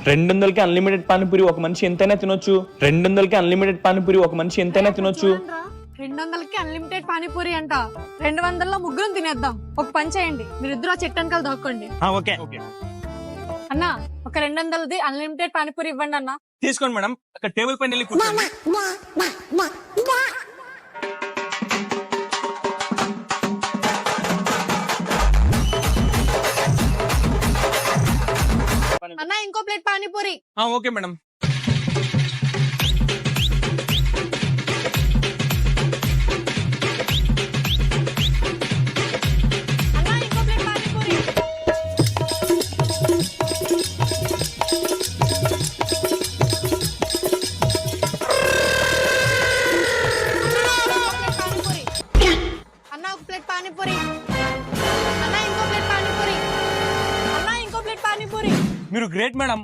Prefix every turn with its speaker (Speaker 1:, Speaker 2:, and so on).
Speaker 1: 200కి unlimited panipuri ఒక మనిషి ఎంతైనా తినొచ్చు. 200కి అన్లిమిటెడ్ పానీపూరి ఒక మనిషి ఎంతైనా తినొచ్చు.
Speaker 2: 200కి అన్లిమిటెడ్ పానీపూరి అంట. 200లో ముగ్గురం తినేద్దాం. ఒక పని చేయండి, మీరిద్దరు ఆ చెట్టు వెనకాల దాక్కోండి.
Speaker 3: ఓకే
Speaker 2: అన్న ఒక 200ది అన్లిమిటెడ్ పానీపూరి ఇవ్వండి అన్న.
Speaker 3: తీసుకోండి మేడం, అక్కడ టేబుల్ పైన వెళ్ళి కూర్చోండి.
Speaker 2: అన్న ఇంకో ప్లేట్ పానీపూరి.
Speaker 3: Okay madam.
Speaker 2: అన్న ఇంకో ప్లేట్ పానీపూరి. అన్న ఒక ప్లేట్ పానీపూరి. అన్న ఇంకో ప్లేట్ పానీపూరి. అన్న ఇంకో ప్లేట్ పానీపూరి.
Speaker 3: మీరు గ్రేట్ మేడం.